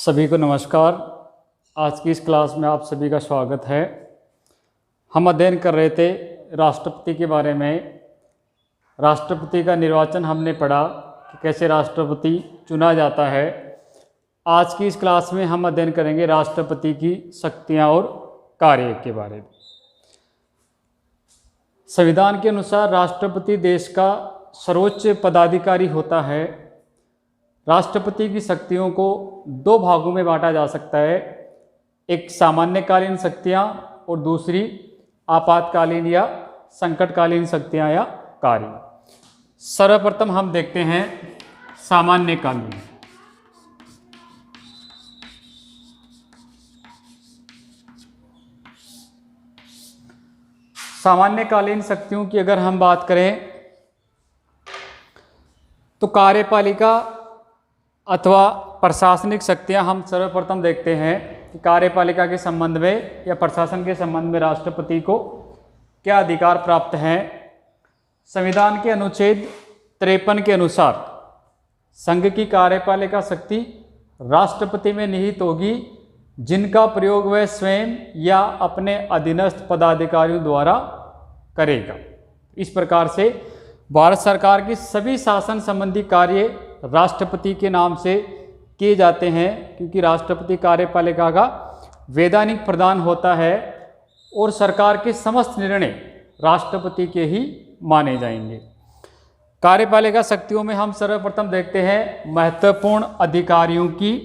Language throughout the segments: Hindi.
सभी को नमस्कार। आज की इस क्लास में आप सभी का स्वागत है। हम अध्ययन कर रहे थे राष्ट्रपति के बारे में। राष्ट्रपति का निर्वाचन हमने पढ़ा कि कैसे राष्ट्रपति चुना जाता है। आज की इस क्लास में हम अध्ययन करेंगे राष्ट्रपति की शक्तियां और कार्य के बारे में। संविधान के अनुसार राष्ट्रपति देश का सर्वोच्च पदाधिकारी होता है। राष्ट्रपति की शक्तियों को दो भागों में बांटा जा सकता है, एक सामान्यकालीन शक्तियां और दूसरी आपातकालीन या संकटकालीन शक्तियां या कार्य। सर्वप्रथम हम देखते हैं सामान्यकालीन। सामान्यकालीन शक्तियों की अगर हम बात करें तो कार्यपालिका अथवा प्रशासनिक शक्तियां हम सर्वप्रथम देखते हैं कि कार्यपालिका के संबंध में या प्रशासन के संबंध में राष्ट्रपति को क्या अधिकार प्राप्त हैं। संविधान के अनुच्छेद 53 के अनुसार संघ की कार्यपालिका शक्ति राष्ट्रपति में निहित होगी, जिनका प्रयोग वह स्वयं या अपने अधीनस्थ पदाधिकारियों द्वारा करेगा। इस प्रकार से भारत सरकार की सभी शासन संबंधी कार्य राष्ट्रपति के नाम से किए जाते हैं, क्योंकि राष्ट्रपति कार्यपालिका का वैधानिक प्रधान होता है और सरकार के समस्त निर्णय राष्ट्रपति के ही माने जाएंगे। कार्यपालिका शक्तियों में हम सर्वप्रथम देखते हैं महत्वपूर्ण अधिकारियों की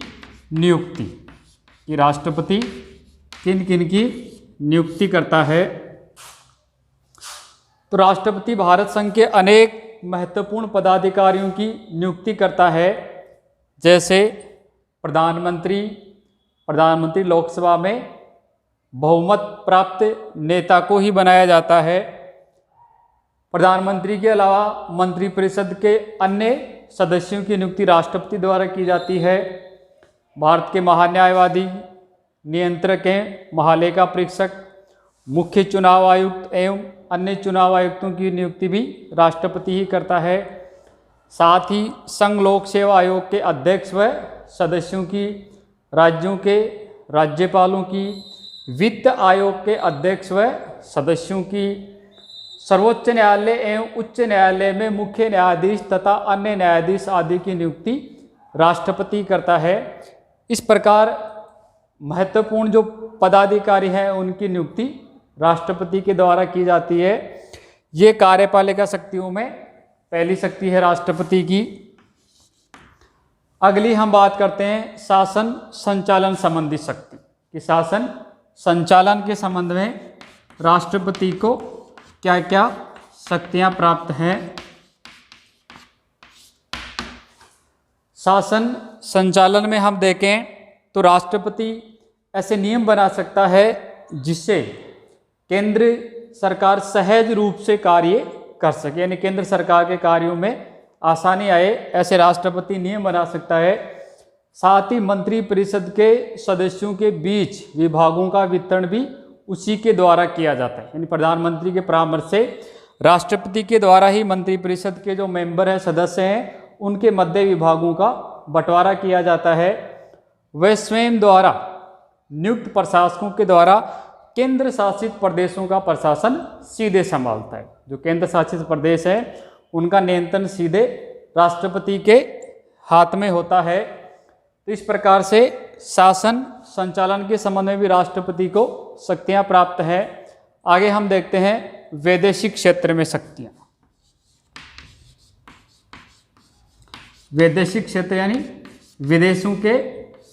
नियुक्ति कि राष्ट्रपति किन किन की नियुक्ति करता है। तो राष्ट्रपति भारत संघ के अनेक महत्वपूर्ण पदाधिकारियों की नियुक्ति करता है, जैसे प्रधानमंत्री लोकसभा में बहुमत प्राप्त नेता को ही बनाया जाता है। प्रधानमंत्री के अलावा मंत्रिपरिषद के अन्य सदस्यों की नियुक्ति राष्ट्रपति द्वारा की जाती है। भारत के महान्यायवादी, नियंत्रक हैं, महालेखा परीक्षक, मुख्य चुनाव आयुक्त एवं अन्य चुनाव आयुक्तों की नियुक्ति भी राष्ट्रपति ही करता है। साथ ही संघ लोक सेवा आयोग के अध्यक्ष व सदस्यों की, राज्यों के राज्यपालों की, वित्त आयोग के अध्यक्ष व सदस्यों की, सर्वोच्च न्यायालय एवं उच्च न्यायालय में मुख्य न्यायाधीश तथा अन्य न्यायाधीश आदि की नियुक्ति राष्ट्रपति करता है। इस प्रकार महत्वपूर्ण जो पदाधिकारी हैं उनकी नियुक्ति राष्ट्रपति के द्वारा की जाती है। ये कार्यपालिका शक्तियों में पहली शक्ति है राष्ट्रपति की। अगली हम बात करते हैं शासन संचालन संबंधी शक्ति कि शासन संचालन के संबंध में राष्ट्रपति को क्या क्या शक्तियां प्राप्त हैं। शासन संचालन में हम देखें तो राष्ट्रपति ऐसे नियम बना सकता है जिससे केंद्र सरकार सहज रूप से कार्य कर सके, यानी केंद्र सरकार के कार्यों में आसानी आए, ऐसे राष्ट्रपति नियम बना सकता है। साथ ही मंत्रिपरिषद के सदस्यों के बीच विभागों का वितरण भी उसी के द्वारा किया जाता है, यानी प्रधानमंत्री के परामर्श से राष्ट्रपति के द्वारा ही मंत्रिपरिषद के जो मेंबर हैं, सदस्य हैं, उनके मध्य विभागों का बंटवारा किया जाता है। वह स्वयं द्वारा नियुक्त प्रशासकों के द्वारा केंद्र शासित प्रदेशों का प्रशासन सीधे संभालता है। जो केंद्र शासित प्रदेश है उनका नियंत्रण सीधे राष्ट्रपति के हाथ में होता है। तो इस प्रकार से शासन संचालन के संबंध में भी राष्ट्रपति को शक्तियां प्राप्त है। आगे हम देखते हैं वैदेशिक क्षेत्र में शक्तियां। वैदेशिक क्षेत्र यानी विदेशों के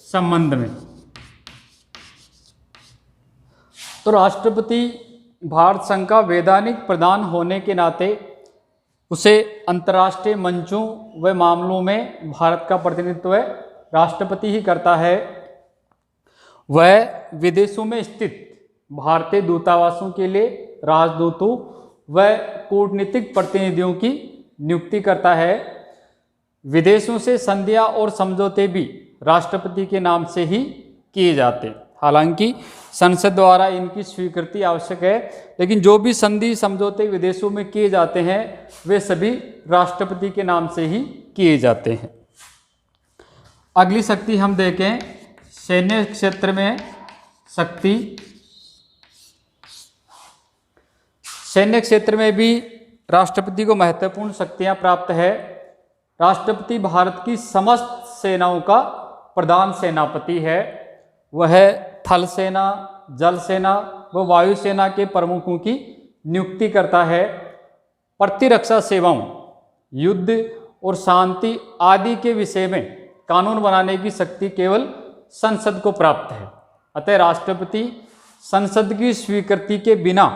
संबंध में। तो राष्ट्रपति भारत संघ का वैधानिक प्रधान होने के नाते उसे अंतर्राष्ट्रीय मंचों व मामलों में भारत का प्रतिनिधित्व राष्ट्रपति ही करता है। वह विदेशों में स्थित भारतीय दूतावासों के लिए राजदूतों व कूटनीतिक प्रतिनिधियों की नियुक्ति करता है। विदेशों से संधियां और समझौते भी राष्ट्रपति के नाम से ही किए जाते हैं। हालांकि संसद द्वारा इनकी स्वीकृति आवश्यक है, लेकिन जो भी संधि समझौते विदेशों में किए जाते हैं वे सभी राष्ट्रपति के नाम से ही किए जाते हैं। अगली शक्ति हम देखें सैन्य क्षेत्र में शक्ति, सैन्य क्षेत्र में भी राष्ट्रपति को महत्वपूर्ण शक्तियां प्राप्त है। राष्ट्रपति भारत की समस्त सेनाओं का प्रधान सेनापति है। वह थल सेना, जल सेना व वायु सेना के प्रमुखों की नियुक्ति करता है। प्रतिरक्षा सेवाओं, युद्ध और शांति आदि के विषय में कानून बनाने की शक्ति केवल संसद को प्राप्त है। अतः राष्ट्रपति संसद की स्वीकृति के बिना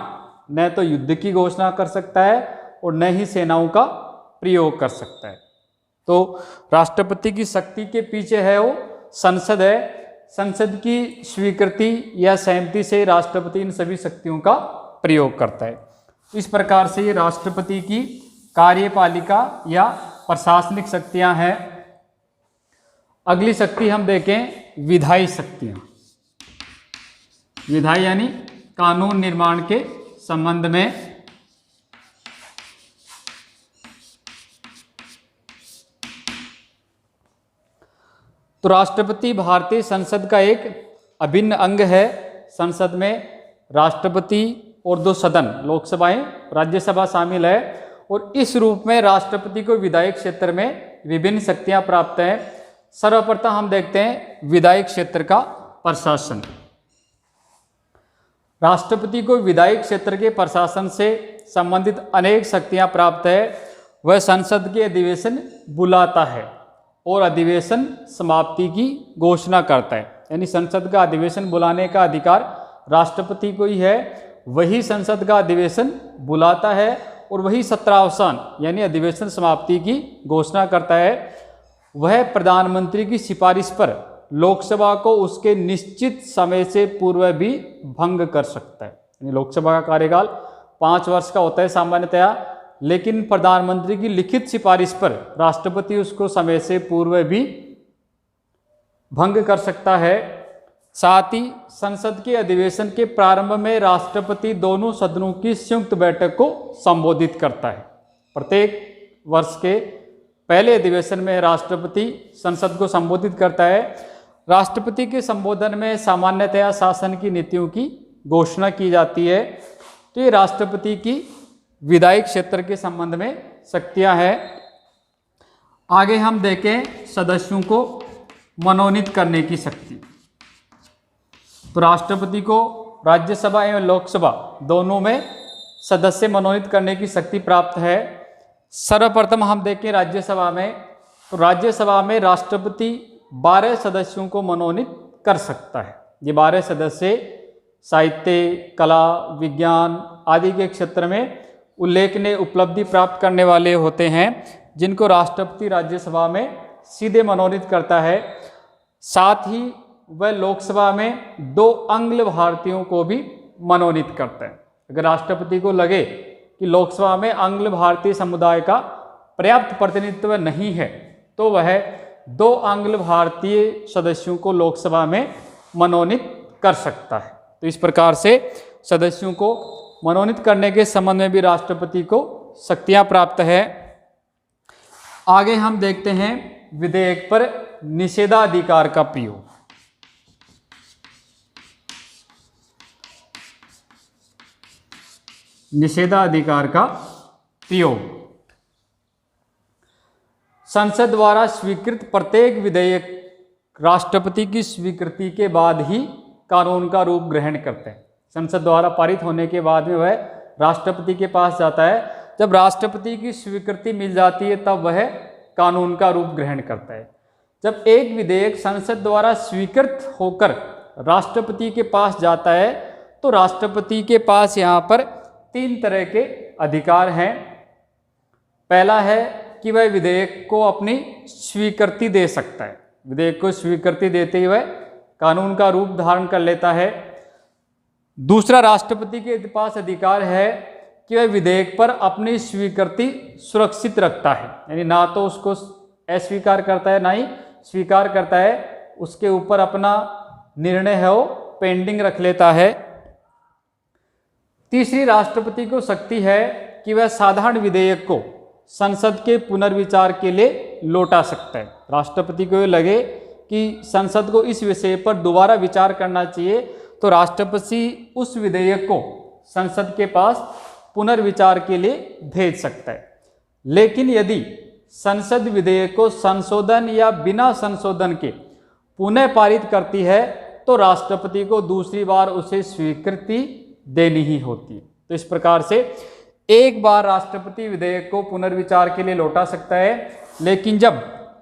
न तो युद्ध की घोषणा कर सकता है और न ही सेनाओं का प्रयोग कर सकता है। तो राष्ट्रपति की शक्ति के पीछे है वो संसद है। संसद की स्वीकृति या सहमति से राष्ट्रपति इन सभी शक्तियों का प्रयोग करता है। इस प्रकार से ये राष्ट्रपति की कार्यपालिका या प्रशासनिक शक्तियां हैं। अगली शक्ति हम देखें विधायी शक्तियां। विधायी यानी कानून निर्माण के संबंध में। तो राष्ट्रपति भारतीय संसद का एक अभिन्न अंग है। संसद में राष्ट्रपति और 2 सदन, लोकसभाएं, राज्यसभा शामिल है और इस रूप में राष्ट्रपति को विधायक क्षेत्र में विभिन्न शक्तियां प्राप्त हैं। सर्वप्रथम हम देखते हैं विधायक क्षेत्र का प्रशासन। राष्ट्रपति को विधायक क्षेत्र के प्रशासन से संबंधित अनेक शक्तियां प्राप्त है। वह संसद के अधिवेशन बुलाता है और अधिवेशन समाप्ति की घोषणा करता है। यानी संसद का अधिवेशन बुलाने का अधिकार राष्ट्रपति को ही है। वही संसद का अधिवेशन बुलाता है और वही सत्रावसान यानी अधिवेशन समाप्ति की घोषणा करता है। वह प्रधानमंत्री की सिफारिश पर लोकसभा को उसके निश्चित समय से पूर्व भी भंग कर सकता है। यानी लोकसभा का कार्यकाल 5 वर्ष का होता है सामान्यतया, लेकिन प्रधानमंत्री की लिखित सिफारिश पर राष्ट्रपति उसको समय से पूर्व भी भंग कर सकता है। साथ ही संसद के अधिवेशन के प्रारंभ में राष्ट्रपति दोनों सदनों की संयुक्त बैठक को संबोधित करता है। प्रत्येक वर्ष के पहले अधिवेशन में राष्ट्रपति संसद को संबोधित करता है। राष्ट्रपति के संबोधन में सामान्यतया शासन की नीतियों की घोषणा की जाती है। तो ये राष्ट्रपति की विधायक क्षेत्र के संबंध में शक्तियां हैं। आगे हम देखें सदस्यों को मनोनीत करने की शक्ति। तो राष्ट्रपति को राज्यसभा एवं लोकसभा दोनों में सदस्य मनोनीत करने की शक्ति प्राप्त है। सर्वप्रथम हम देखें राज्यसभा में, तो राज्यसभा में राष्ट्रपति 12 सदस्यों को मनोनीत कर सकता है। ये 12 सदस्य साहित्य, कला, विज्ञान आदि के क्षेत्र में उल्लेखनीय उपलब्धि प्राप्त करने वाले होते हैं, जिनको राष्ट्रपति राज्यसभा में सीधे मनोनीत करता है। साथ ही वह लोकसभा में 2 आंग्ल भारतीयों को भी मनोनीत करता है। अगर राष्ट्रपति को लगे कि लोकसभा में आंग्ल भारतीय समुदाय का पर्याप्त प्रतिनिधित्व नहीं है, तो वह 2 आंग्ल भारतीय सदस्यों को लोकसभा में मनोनीत कर सकता है। तो इस प्रकार से सदस्यों को मनोनीत करने के संबंध में भी राष्ट्रपति को शक्तियां प्राप्त है। आगे हम देखते हैं विधेयक पर निषेधाधिकार का प्रयोग। निषेधाधिकार का प्रयोग। संसद द्वारा स्वीकृत प्रत्येक विधेयक राष्ट्रपति की स्वीकृति के बाद ही कानून का रूप ग्रहण करते हैं। संसद द्वारा पारित होने के बाद में वह राष्ट्रपति के पास जाता है। जब राष्ट्रपति की स्वीकृति मिल जाती है तब वह कानून का रूप ग्रहण करता है। जब एक विधेयक संसद द्वारा स्वीकृत होकर राष्ट्रपति के पास जाता है तो राष्ट्रपति के पास यहाँ पर 3 तरह के अधिकार हैं। पहला है कि वह विधेयक को अपनी स्वीकृति दे सकता है। विधेयक को स्वीकृति देते ही वह कानून का रूप धारण कर लेता है। दूसरा, राष्ट्रपति के पास अधिकार है कि वह विधेयक पर अपनी स्वीकृति सुरक्षित रखता है, यानी ना तो उसको अस्वीकार करता है ना ही स्वीकार करता है, उसके ऊपर अपना निर्णय है वो पेंडिंग रख लेता है। तीसरी, राष्ट्रपति को शक्ति है कि वह साधारण विधेयक को संसद के पुनर्विचार के लिए लौटा सकता है। राष्ट्रपति को ये लगे कि संसद को इस विषय पर दोबारा विचार करना चाहिए, तो राष्ट्रपति उस विधेयक को संसद के पास पुनर्विचार के लिए भेज सकता है। लेकिन यदि संसद विधेयक को संशोधन या बिना संशोधन के पुनः पारित करती है तो राष्ट्रपति को दूसरी बार उसे स्वीकृति देनी ही होती है। तो इस प्रकार से एक बार राष्ट्रपति विधेयक को पुनर्विचार के लिए लौटा सकता है, लेकिन जब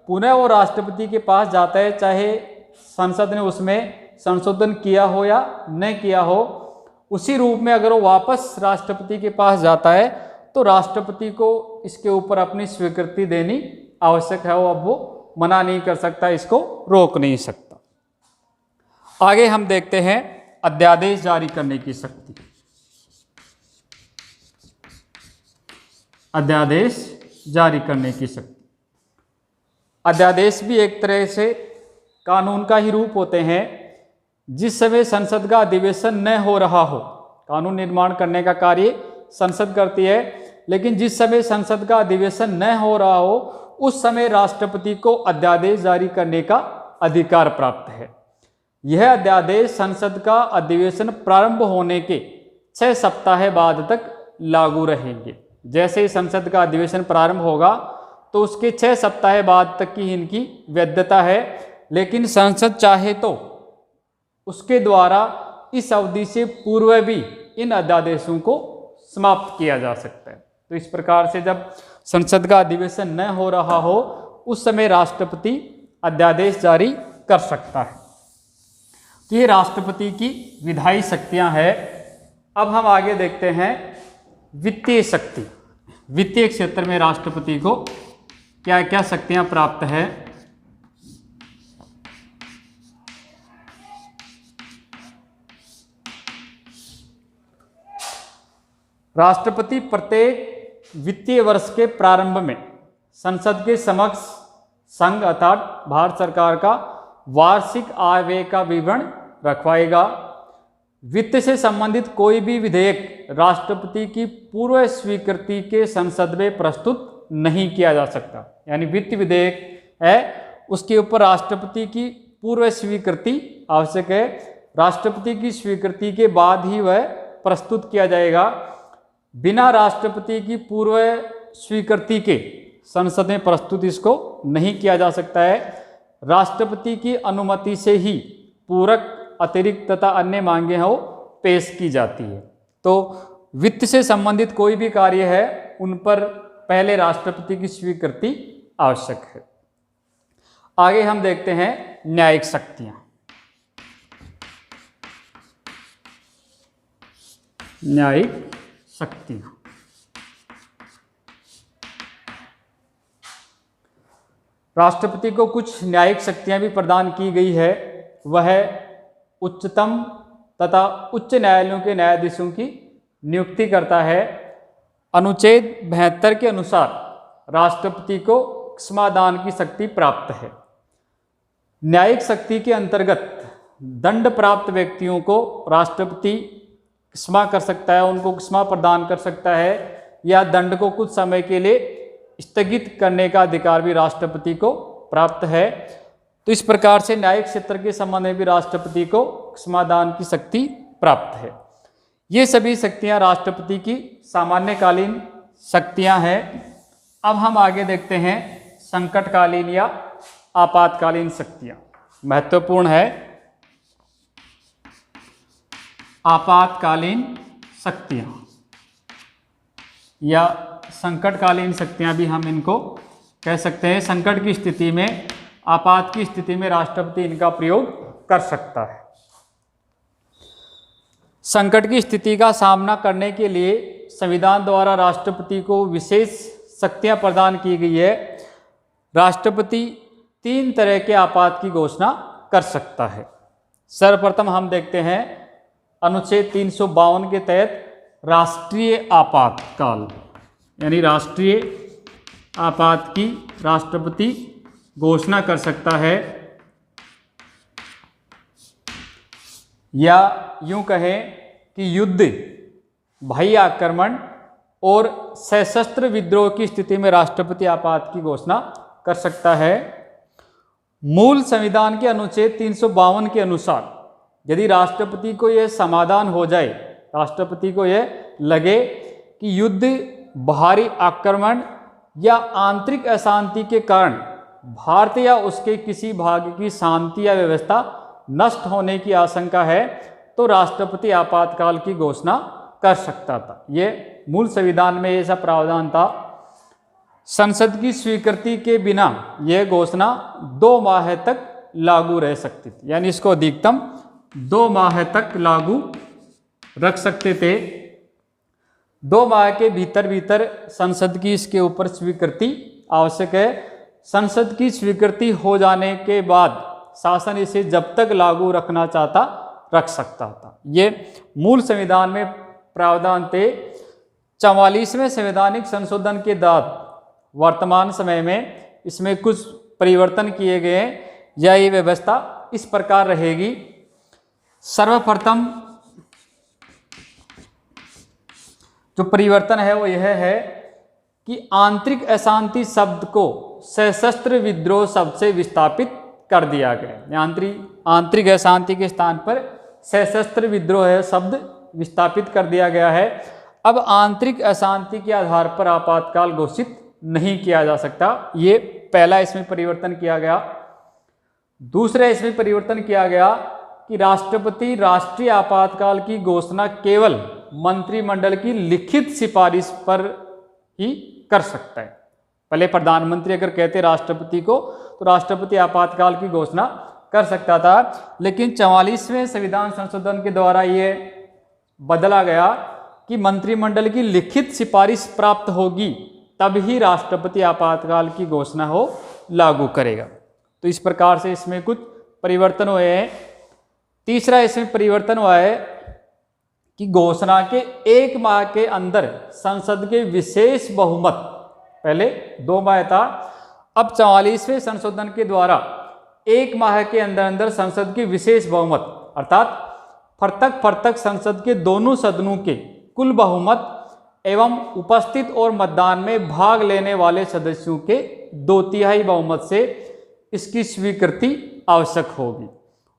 पुनः वो राष्ट्रपति के पास जाता है, चाहे संसद ने उसमें संशोधन किया हो या न किया हो, उसी रूप में अगर वो वापस राष्ट्रपति के पास जाता है तो राष्ट्रपति को इसके ऊपर अपनी स्वीकृति देनी आवश्यक है। वो अब वो मना नहीं कर सकता, इसको रोक नहीं सकता। आगे हम देखते हैं अध्यादेश जारी करने की शक्ति। अध्यादेश जारी करने की शक्ति। अध्यादेश भी एक तरह से कानून का ही रूप होते हैं। जिस समय संसद का अधिवेशन न हो रहा हो, कानून निर्माण करने का कार्य संसद करती है, लेकिन जिस समय संसद का अधिवेशन न हो रहा हो उस समय राष्ट्रपति को अध्यादेश जारी करने का अधिकार प्राप्त है। यह अध्यादेश संसद का अधिवेशन प्रारंभ होने के 6 सप्ताह बाद तक लागू रहेंगे। जैसे ही संसद का अधिवेशन प्रारंभ होगा तो उसके 6 सप्ताह बाद तक की इनकी वैधता है, लेकिन संसद चाहे तो उसके द्वारा इस अवधि से पूर्व भी इन अध्यादेशों को समाप्त किया जा सकता है। तो इस प्रकार से जब संसद का अधिवेशन न हो रहा हो उस समय राष्ट्रपति अध्यादेश जारी कर सकता है। तो ये राष्ट्रपति की विधायी शक्तियां हैं। अब हम आगे देखते हैं वित्तीय शक्ति। वित्तीय क्षेत्र में राष्ट्रपति को क्या क्या शक्तियां प्राप्त है। राष्ट्रपति प्रत्येक वित्तीय वर्ष के प्रारंभ में संसद के समक्ष संघ अर्थात भारत सरकार का वार्षिक आय व्यय का विवरण रखवाएगा। वित्त से संबंधित कोई भी विधेयक राष्ट्रपति की पूर्व स्वीकृति के संसद में प्रस्तुत नहीं किया जा सकता। यानी वित्त विधेयक है उसके ऊपर राष्ट्रपति की पूर्व स्वीकृति आवश्यक है। राष्ट्रपति की स्वीकृति के बाद ही वह प्रस्तुत किया जाएगा। बिना राष्ट्रपति की पूर्व स्वीकृति के संसद में प्रस्तुत इसको नहीं किया जा सकता है। राष्ट्रपति की अनुमति से ही पूरक, अतिरिक्त तथा अन्य मांगें हो पेश की जाती है। तो वित्त से संबंधित कोई भी कार्य है उन पर पहले राष्ट्रपति की स्वीकृति आवश्यक है। आगे हम देखते हैं न्यायिक शक्तियां। न्यायिक शक्तियां। राष्ट्रपति को कुछ न्यायिक शक्तियां भी प्रदान की गई है। वह उच्चतम तथा उच्च न्यायालयों के न्यायाधीशों की नियुक्ति करता है। अनुच्छेद 72 के अनुसार राष्ट्रपति को क्षमादान की शक्ति प्राप्त है। न्यायिक शक्ति के अंतर्गत दंड प्राप्त व्यक्तियों को राष्ट्रपति क्षमा कर सकता है, उनको क्षमा प्रदान कर सकता है, या दंड को कुछ समय के लिए स्थगित करने का अधिकार भी राष्ट्रपति को प्राप्त है। तो इस प्रकार से न्यायिक क्षेत्र के संबंध में भी राष्ट्रपति को क्षमादान की शक्ति प्राप्त है। ये सभी शक्तियां राष्ट्रपति की सामान्यकालीन शक्तियां हैं। अब हम आगे देखते हैं संकटकालीन या आपातकालीन शक्तियां। महत्वपूर्ण है आपातकालीन शक्तियां या संकटकालीन शक्तियां भी हम इनको कह सकते हैं। संकट की स्थिति में, आपात की स्थिति में राष्ट्रपति इनका प्रयोग कर सकता है। संकट की स्थिति का सामना करने के लिए संविधान द्वारा राष्ट्रपति को विशेष शक्तियां प्रदान की गई है। राष्ट्रपति 3 तरह के आपात की घोषणा कर सकता है। सर्वप्रथम हम देखते हैं अनुच्छेद 352 के तहत राष्ट्रीय आपातकाल, यानी राष्ट्रीय आपात की राष्ट्रपति घोषणा कर सकता है, या यूं कहें कि युद्ध, बाह्य आक्रमण और सशस्त्र विद्रोह की स्थिति में राष्ट्रपति आपात की घोषणा कर सकता है। मूल संविधान के अनुच्छेद 352 के अनुसार यदि राष्ट्रपति को यह समाधान हो जाए, राष्ट्रपति को यह लगे कि युद्ध, बाहरी आक्रमण या आंतरिक अशांति के कारण भारत या उसके किसी भाग की शांति या व्यवस्था नष्ट होने की आशंका है, तो राष्ट्रपति आपातकाल की घोषणा कर सकता था। ये मूल संविधान में ऐसा प्रावधान था। संसद की स्वीकृति के बिना यह घोषणा 2 माह तक लागू रह सकती थी, यानी इसको अधिकतम 2 माह तक लागू रख सकते थे। 2 माह के भीतर भीतर संसद की इसके ऊपर स्वीकृति आवश्यक है। संसद की स्वीकृति हो जाने के बाद शासन इसे जब तक लागू रखना चाहता रख सकता था। ये मूल संविधान में प्रावधान थे। 44वें संवैधानिक संशोधन के बाद वर्तमान समय में इसमें कुछ परिवर्तन किए गए हैं। यह व्यवस्था इस प्रकार रहेगी। सर्वप्रथम जो परिवर्तन है वो यह है कि आंतरिक अशांति शब्द को सशस्त्र विद्रोह शब्द से विस्थापित कर दिया गया। आंतरिक अशांति के स्थान पर सशस्त्र विद्रोह शब्द विस्थापित कर दिया गया है। अब आंतरिक अशांति के आधार पर आपातकाल घोषित नहीं किया जा सकता। ये पहला इसमें परिवर्तन किया गया। दूसरा इसमें परिवर्तन किया गया कि राष्ट्रपति राष्ट्रीय आपातकाल की घोषणा केवल मंत्रिमंडल की लिखित सिफारिश पर ही कर सकता है। पहले प्रधानमंत्री अगर कहते राष्ट्रपति को, तो राष्ट्रपति आपातकाल की घोषणा कर सकता था, लेकिन 44वें संविधान संशोधन के द्वारा ये बदला गया कि मंत्रिमंडल की लिखित सिफारिश प्राप्त होगी तब ही राष्ट्रपति आपातकाल की घोषणा हो लागू करेगा। तो इस प्रकार से इसमें कुछ परिवर्तन हुए हैं। तीसरा इसमें परिवर्तन हुआ है कि घोषणा के 1 माह के अंदर संसद के विशेष बहुमत, पहले 2 माह था, अब 44वें संशोधन के द्वारा 1 माह के अंदर अंदर संसद के विशेष बहुमत अर्थात पृथक संसद के दोनों सदनों के कुल बहुमत एवं उपस्थित और मतदान में भाग लेने वाले सदस्यों के 2/3 बहुमत से इसकी स्वीकृति आवश्यक होगी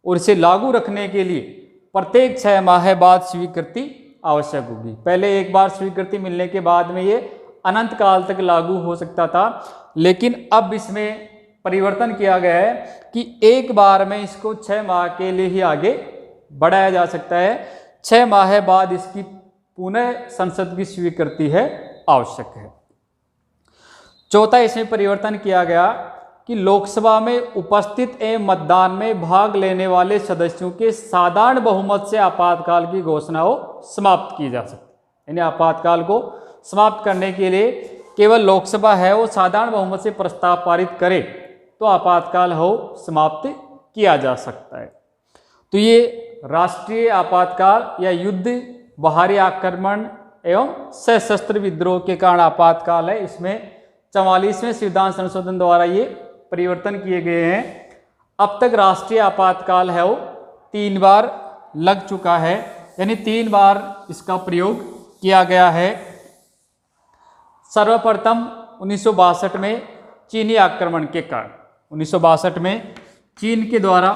और इसे लागू रखने के लिए प्रत्येक 6 माह बाद स्वीकृति आवश्यक होगी। पहले एक बार स्वीकृति मिलने के बाद में ये अनंत काल तक लागू हो सकता था, लेकिन अब इसमें परिवर्तन किया गया है कि एक बार में इसको 6 माह के लिए ही आगे बढ़ाया जा सकता है। 6 माह बाद इसकी पुनः संसद की स्वीकृति है आवश्यक है। चौथा इसमें परिवर्तन किया गया कि लोकसभा में उपस्थित एवं मतदान में भाग लेने वाले सदस्यों के साधारण बहुमत से आपातकाल की घोषणा हो समाप्त की जा सकती है। यानी आपातकाल को समाप्त करने के लिए केवल लोकसभा है वो साधारण बहुमत से प्रस्ताव पारित करे तो आपातकाल हो समाप्त किया जा सकता है। तो ये राष्ट्रीय आपातकाल या युद्ध, बाहरी आक्रमण एवं सशस्त्र विद्रोह के कारण आपातकाल है। इसमें 44वें संविधान संशोधन द्वारा ये परिवर्तन किए गए हैं। अब तक राष्ट्रीय आपातकाल है वो 3 बार लग चुका है, यानी 3 बार इसका प्रयोग किया गया है। सर्वप्रथम 1962 में चीनी आक्रमण के कारण, 1962 में चीन के द्वारा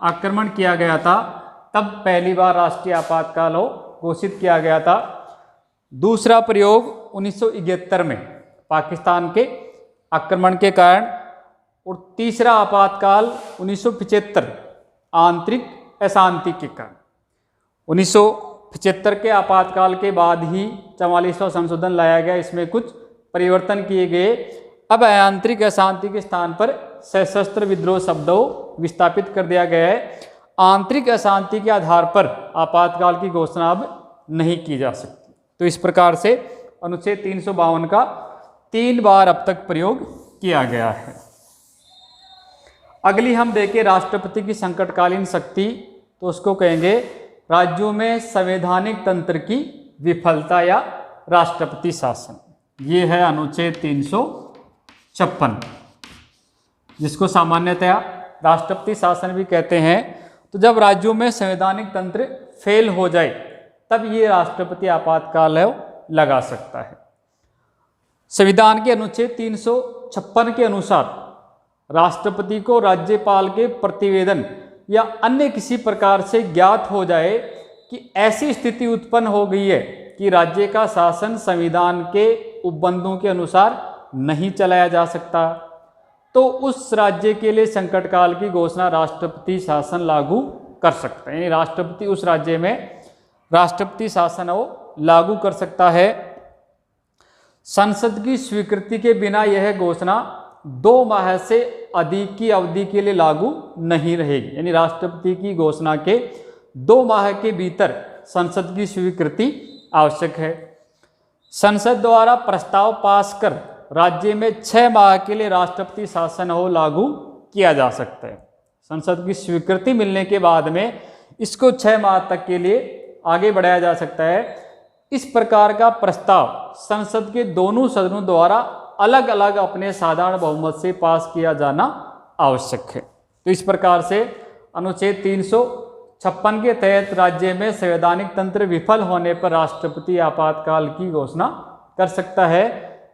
आक्रमण किया गया था, तब पहली बार राष्ट्रीय आपातकाल हो घोषित किया गया था। दूसरा प्रयोग 1971 में पाकिस्तान के आक्रमण के कारण, और तीसरा आपातकाल 1975 आंतरिक अशांति के कारण। 1975 के आपातकाल के बाद ही 44वां संशोधन लाया गया, इसमें कुछ परिवर्तन किए गए। अब आंतरिक अशांति के स्थान पर सशस्त्र विद्रोह शब्द विस्थापित कर दिया गया है। आंतरिक अशांति के आधार पर आपातकाल की घोषणा अब नहीं की जा सकती। तो इस प्रकार से अनुच्छेद 352 का 3 बार अब तक प्रयोग किया गया है। अगली हम देखें राष्ट्रपति की संकटकालीन शक्ति, तो उसको कहेंगे राज्यों में संवैधानिक तंत्र की विफलता या राष्ट्रपति शासन। ये है अनुच्छेद 356, जिसको सामान्यतया राष्ट्रपति शासन भी कहते हैं। तो जब राज्यों में संवैधानिक तंत्र फेल हो जाए तब ये राष्ट्रपति आपातकाल है लगा सकता है। संविधान के अनुच्छेद 356 के अनुसार राष्ट्रपति को राज्यपाल के प्रतिवेदन या अन्य किसी प्रकार से ज्ञात हो जाए कि ऐसी स्थिति उत्पन्न हो गई है कि राज्य का शासन संविधान के उपबंधों के अनुसार नहीं चलाया जा सकता, तो उस राज्य के लिए संकट काल की घोषणा राष्ट्रपति शासन लागू कर सकता है। यानी राष्ट्रपति उस राज्य में राष्ट्रपति शासन वो लागू कर सकता है। संसद की स्वीकृति के बिना यह घोषणा 2 माह से अधिक की अवधि के लिए लागू नहीं रहेगी। यानी राष्ट्रपति की घोषणा के 2 माह के भीतर संसद की स्वीकृति आवश्यक है। संसद द्वारा प्रस्ताव पास कर राज्य में 6 माह के लिए राष्ट्रपति शासन हो लागू किया जा सकता है। संसद की स्वीकृति मिलने के बाद में इसको 6 माह तक के लिए आगे बढ़ाया जा सकता है। इस प्रकार का प्रस्ताव संसद के दोनों सदनों द्वारा अलग अलग अपने साधारण बहुमत से पास किया जाना आवश्यक है। तो इस प्रकार से अनुच्छेद 356 के तहत राज्य में संवैधानिक तंत्र विफल होने पर राष्ट्रपति आपातकाल की घोषणा कर सकता है,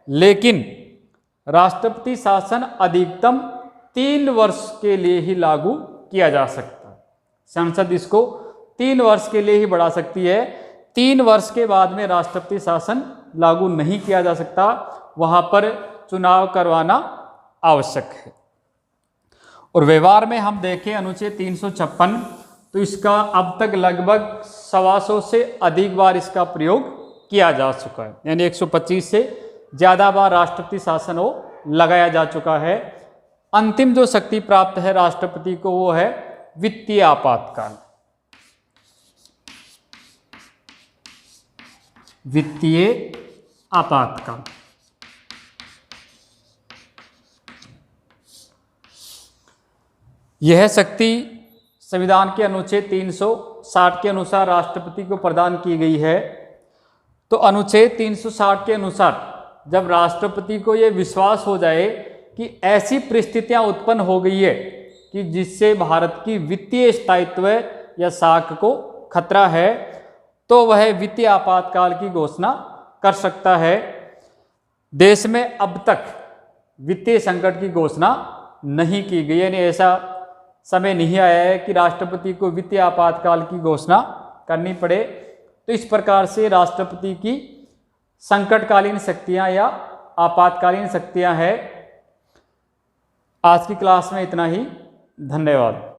लेकिन राष्ट्रपति शासन अधिकतम 3 वर्ष के लिए ही लागू किया जा सकता है। संसद इसको 3 वर्ष के लिए ही बढ़ा सकती है। 3 वर्ष के बाद में राष्ट्रपति शासन लागू नहीं किया जा सकता, वहां पर चुनाव करवाना आवश्यक है। और व्यवहार में हम देखें अनुच्छेद 356, तो इसका अब तक लगभग 125 से अधिक बार इसका प्रयोग किया जा चुका है। यानी 125 से ज़्यादा बार राष्ट्रपति शासन वो लगाया जा चुका है। अंतिम जो शक्ति प्राप्त है राष्ट्रपति को वो है वित्तीय आपातकाल। वित्तीय आपातकाल यह शक्ति संविधान के अनुच्छेद 360 के अनुसार राष्ट्रपति को प्रदान की गई है। तो अनुच्छेद 360 के अनुसार जब राष्ट्रपति को यह विश्वास हो जाए कि ऐसी परिस्थितियां उत्पन्न हो गई है कि जिससे भारत की वित्तीय स्थायित्व या साख को खतरा है, तो वह वित्तीय आपातकाल की घोषणा कर सकता है। देश में अब तक वित्तीय संकट की घोषणा नहीं की गई, यानी ऐसा समय नहीं आया है कि राष्ट्रपति को वित्तीय आपातकाल की घोषणा करनी पड़े। तो इस प्रकार से राष्ट्रपति की संकटकालीन शक्तियां या आपातकालीन शक्तियां हैं। आज की क्लास में इतना ही। धन्यवाद।